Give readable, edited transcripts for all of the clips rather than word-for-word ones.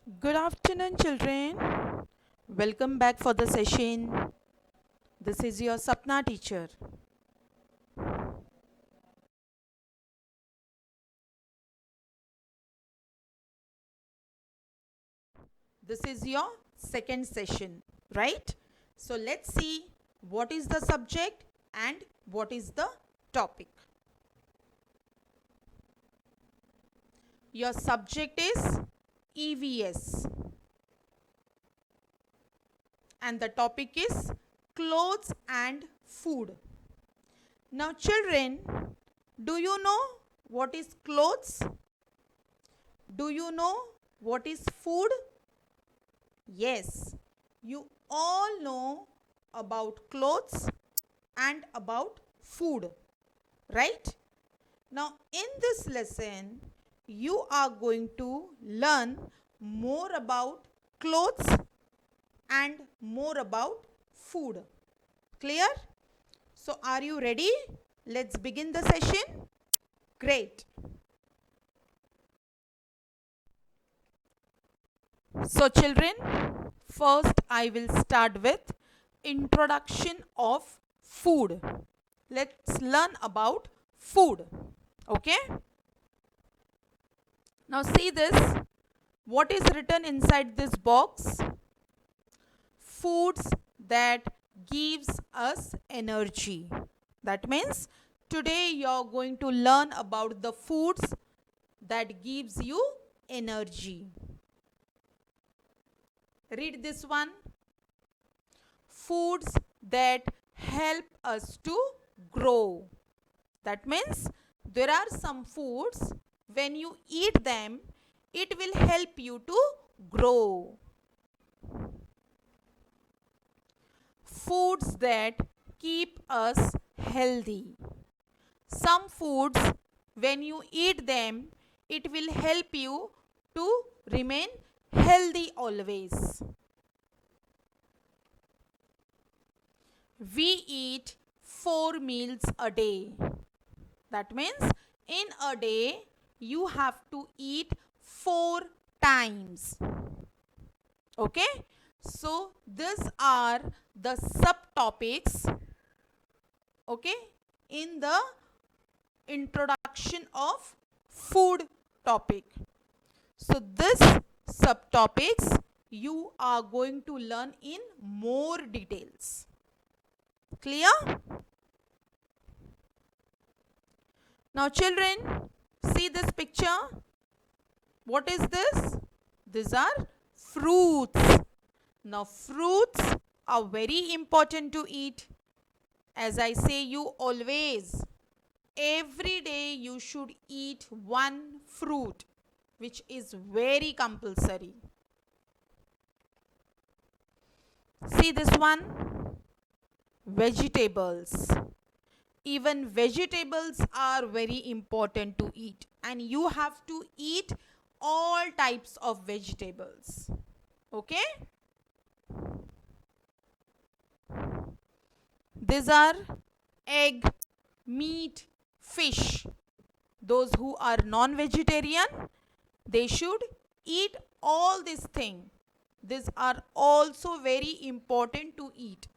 Good afternoon, children. Welcome back for the session. This is your Sapna teacher. This is your second session, right? So let's see what is the subject and what is the topic. Your subject is EVS and the topic is clothes and food. Now, children, do you know what is clothes? Do you know what is food? Yes, you all know about clothes and about food, right? Now, in this lesson, you are going to learn more about clothes and more about food. Clear? So, are you ready? Let's begin the session. Great. So, children, first I will start with introduction of food. Let's learn about food. Okay? Now see this. What is written inside this box? Foods that gives us energy. That means today you are going to learn about the foods that gives you energy. Read this one. Foods that help us to grow. That means there are some foods, when you eat them, it will help you to grow. Foods that keep us healthy. Some foods, when you eat them, it will help you to remain healthy always. We eat 4 meals a day. That means in a day you have to eat 4 times. Okay? So these are the subtopics, okay, in the introduction of food topic. So this subtopics you are going to learn in more details. Clear? Now children, see this picture. What is this? These are fruits. Now fruits are very important to eat. As I say you always, every day you should eat one fruit, which is very compulsory. See this one? Vegetables. Even vegetables are very important to eat, and you have to eat all types of vegetables. Okay? These are egg, meat, fish. Those who are non-vegetarian, they should eat all these things. These are also very important to eat.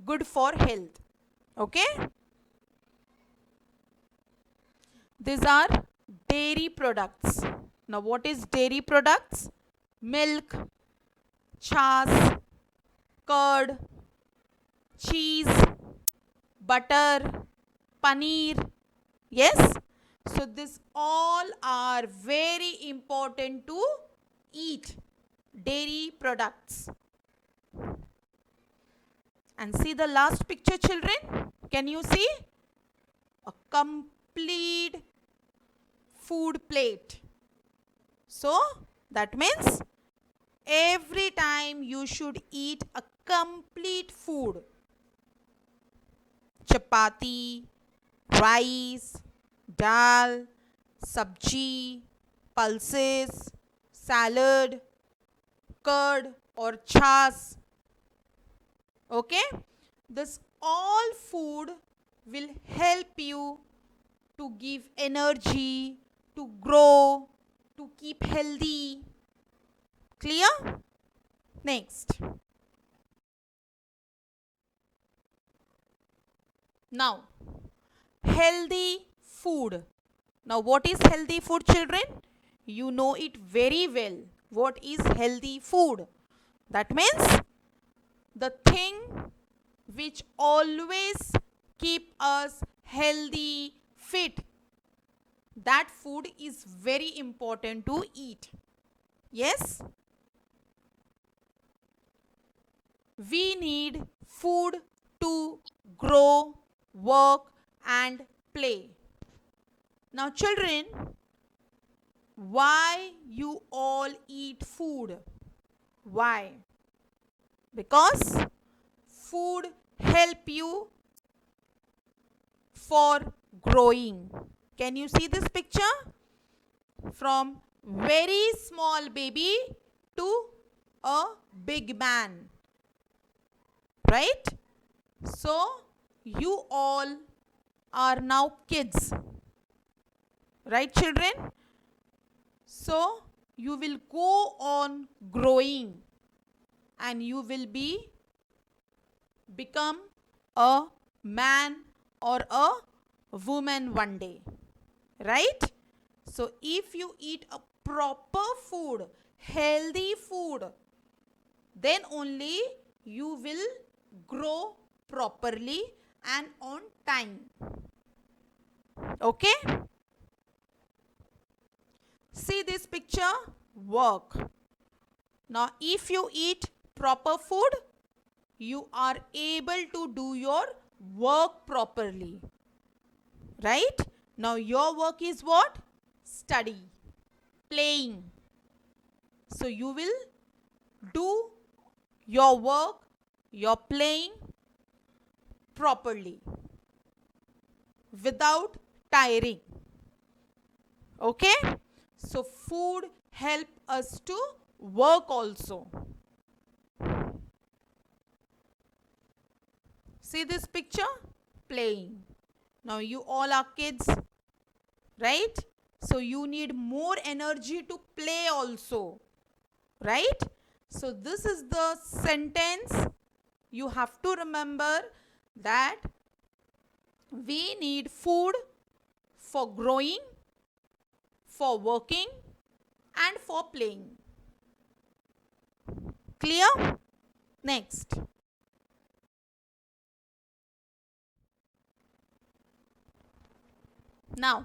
Good for health. Okay? These are dairy products. Now what is dairy products? Milk, chas, curd, cheese, butter, paneer. Yes? So these all are very important to eat. Dairy products. And see the last picture, children. Can you see? A complete food plate. So that means every time you should eat a complete food. Chapati, rice, dal, sabji, pulses, salad, curd or chas. Okay? This all food will help you to give energy, to grow, to keep healthy. Clear? Next. Now, healthy food. Now, what is healthy food, children? You know it very well. What is healthy food? That means the thing which always keep us healthy, fit. That food is very important to eat. Yes? We need food to grow, work and play. Now children, why you all eat food? Why? Because food help you for growing. Can you see this picture? From very small baby to a big man. Right? So you all are now kids. Right, children? So you will go on growing and you will become a man or a woman one day. Right? So if you eat a proper food, healthy food, then only you will grow properly and on time. Okay? See this picture? Work. Now if you eat proper food, you are able to do your work properly. Right? Now your work is what? Study, playing. So you will do your work, your playing properly without tiring. Okay? So food help us to work also. See this picture? Playing. Now you all are kids, right? So you need more energy to play also, right? So this is the sentence you have to remember, that we need food for growing, for working and for playing. Clear? Next. Now,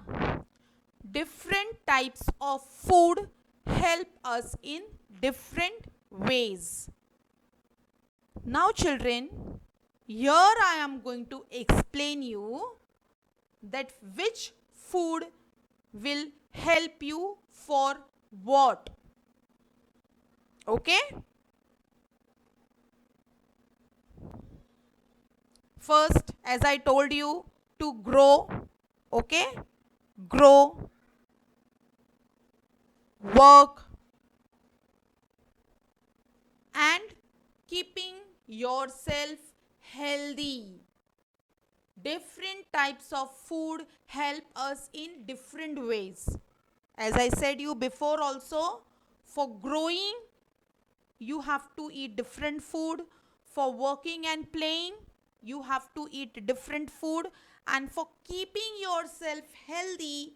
different types of food help us in different ways. Now children, here I am going to explain you that which food will help you for what. Okay? First, as I told you, to grow. Okay? Grow, work and keeping yourself healthy. Different types of food help us in different ways. As I said you before also, for growing you have to eat different food. For working and playing you have to eat different food. And for keeping yourself healthy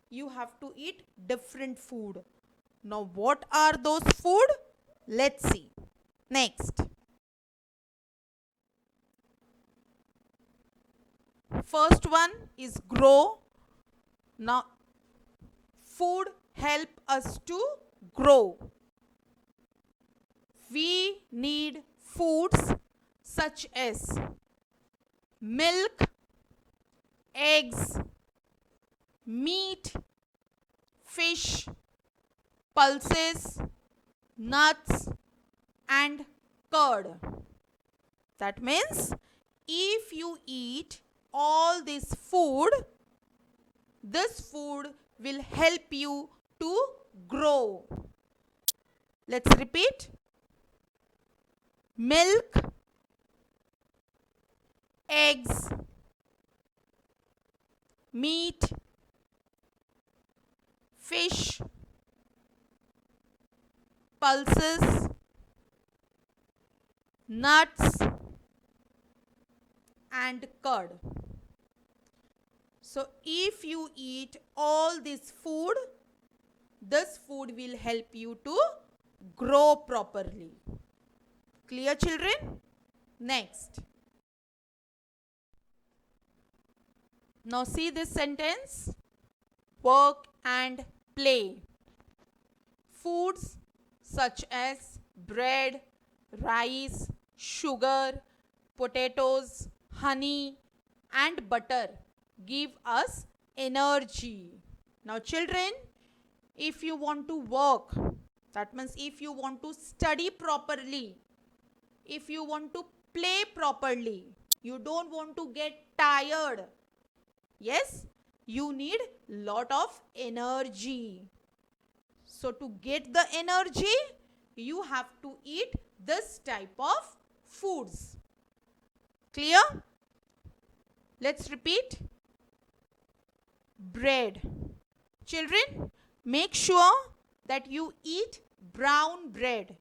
you have to eat different food. Now what are those food? Let's see. Next. First one is grow. Now food help us to grow. We need foods such as milk, eggs, meat, fish, pulses, nuts and curd. That means if you eat all this food will help you to grow. Let's repeat. Milk, eggs, meat, fish, pulses, nuts, and curd. So if you eat all this food will help you to grow properly. Clear, children? Next. Now see this sentence. Work and play. Foods such as bread, rice, sugar, potatoes, honey, and butter give us energy. Now, children, if you want to work, that means if you want to study properly, if you want to play properly, you don't want to get tired. Yes, you need lot of energy. So to get the energy, you have to eat this type of foods. Clear? Let's repeat. Bread. Children, make sure that you eat brown bread.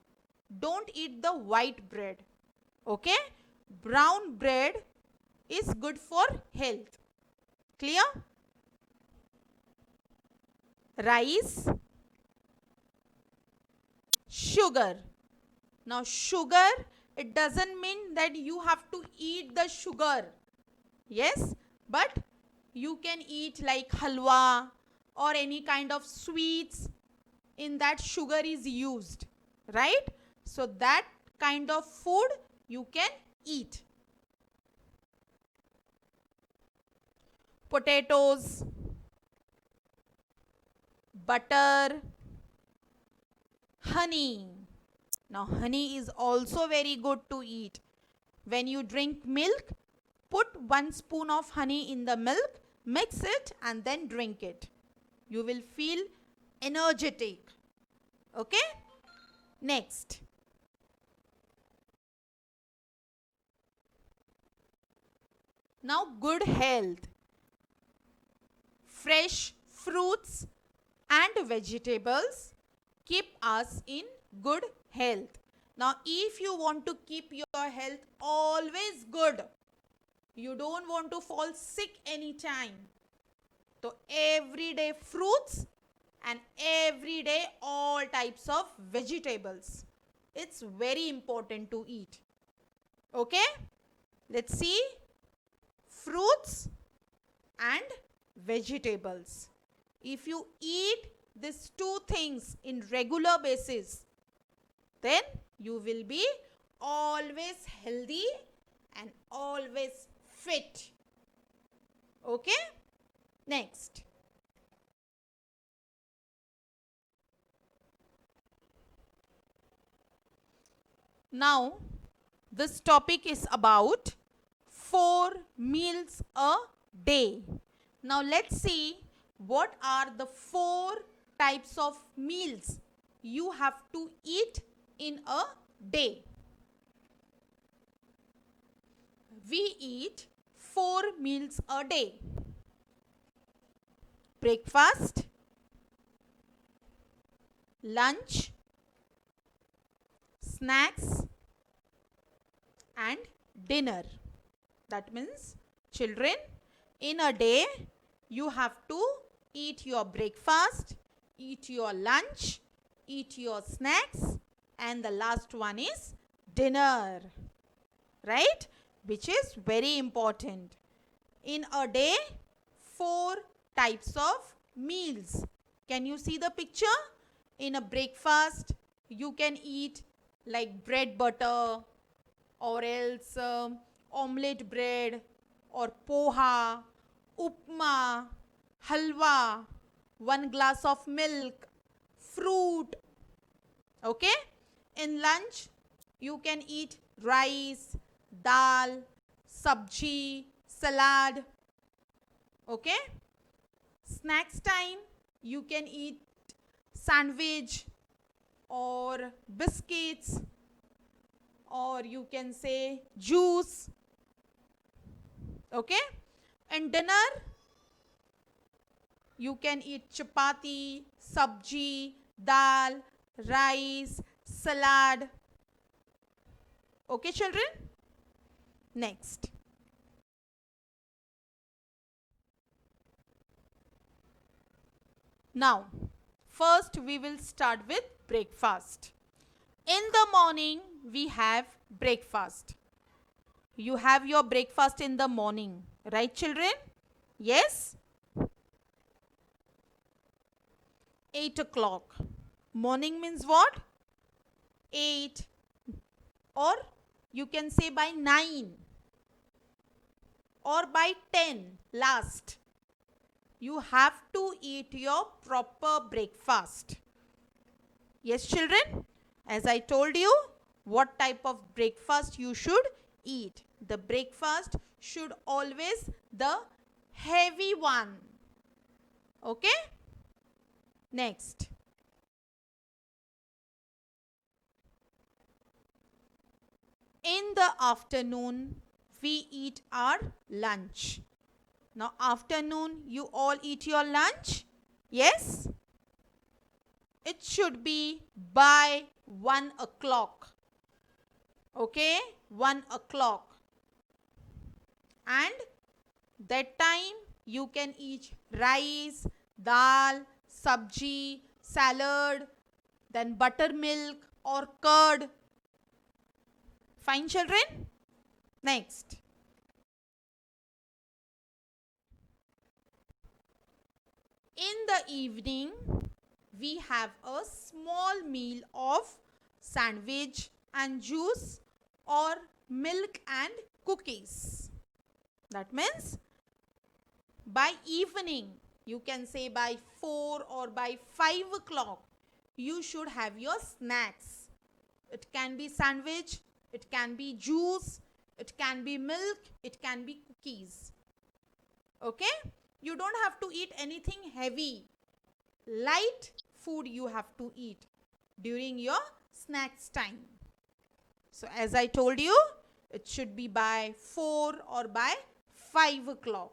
Don't eat the white bread. Okay? Brown bread is good for health. Clear? Rice. Sugar. Now sugar, it doesn't mean that you have to eat the sugar. Yes, but you can eat like halwa or any kind of sweets in that sugar is used, right? So that kind of food you can eat. Potatoes, butter, honey. Now honey is also very good to eat. When you drink milk, put 1 spoon of honey in the milk, mix it and then drink it. You will feel energetic. Okay? Next. Now good health. Fresh fruits and vegetables keep us in good health. Now if you want to keep your health always good, you don't want to fall sick anytime, so everyday fruits and everyday all types of vegetables, it's very important to eat. Okay, let's see. Fruits and vegetables. If you eat these two things in regular basis, then you will be always healthy and always fit. Okay? Next. Now, this topic is about 4 meals a day. Now, let's see what are the 4 types of meals you have to eat in a day. We eat 4 meals a day. Breakfast, lunch, snacks, and dinner. That means, children, in a day, you have to eat your breakfast, eat your lunch, eat your snacks, and the last one is dinner. Right? Which is very important. In a day, 4 types of meals. Can you see the picture? In a breakfast, you can eat like bread butter or else omelette bread or poha, upma, halwa, 1 glass of milk, fruit. Okay? In lunch, you can eat rice, dal, sabji, salad. Okay? Snacks time, you can eat sandwich or biscuits, or you can say juice. Okay? And dinner, you can eat chapati, sabji, dal, rice, salad. Okay, children? Next. Now, first we will start with breakfast. In the morning, we have breakfast. You have your breakfast in the morning, right, children? Yes? 8 o'clock. Morning means what? 8, or you can say by 9 or by 10 last. You have to eat your proper breakfast. Yes, children? As I told you, what type of breakfast you should eat. The breakfast should always the heavy one. Okay? Next. In the afternoon, we eat our lunch. Now, afternoon, you all eat your lunch? Yes? It should be by 1 o'clock. Okay? 1 o'clock. And that time, you can eat rice, dal, sabji, salad, then buttermilk or curd. Fine, children? Next. In the evening, we have a small meal of sandwich and juice or milk and cookies. That means by evening, you can say by 4 or by 5 o'clock, you should have your snacks. It can be sandwich, it can be juice, it can be milk, it can be cookies. Okay? You don't have to eat anything heavy. Light food you have to eat during your snacks time. So as I told you, it should be by 4 or by 5 o'clock.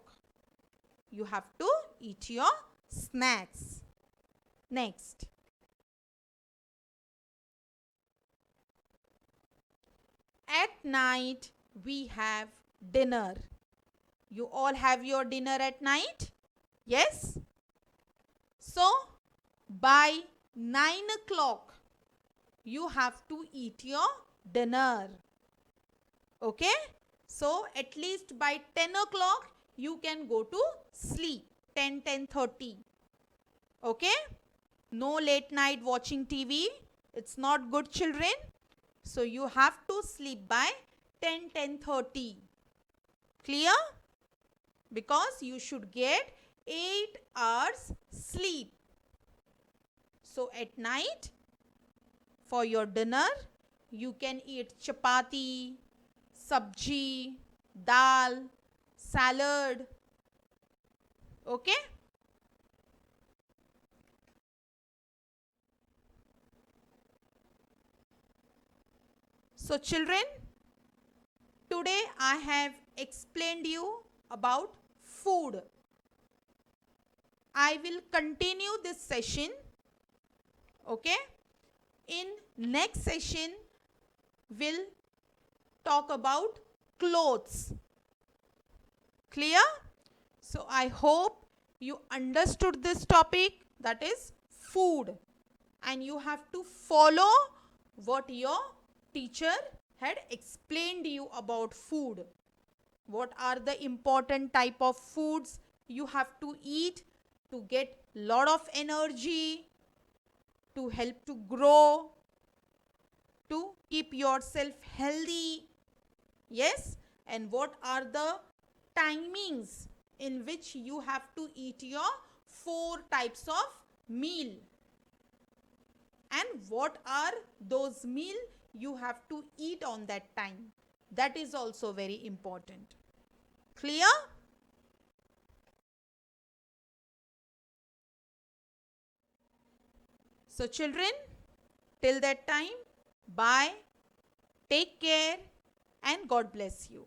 You have to eat your snacks. Next. At night, we have dinner. You all have your dinner at night? Yes? So, by 9 o'clock, you have to eat your dinner. Okay? So, at least by 10 o'clock, you can go to sleep. 10:30. Okay? No late night watching TV. It's not good, children. So, you have to sleep by 10:30. Clear? Because you should get 8 hours sleep. So at night, for your dinner, you can eat chapati, sabji, dal, salad. Okay? So children, today I have explained you about food. I will continue this session. Okay? In next session, we'll talk about clothes. Clear? So I hope you understood this topic, that is food. And you have to follow what your teacher had explained you about food. What are the important type of foods you have to eat to get lot of energy, to help to grow, to keep yourself healthy. Yes? And what are the timings in which you have to eat your 4 types of meal? And what are those meal you have to eat on that time? That is also very important. Clear? So children, till that time, bye, take care and God bless you.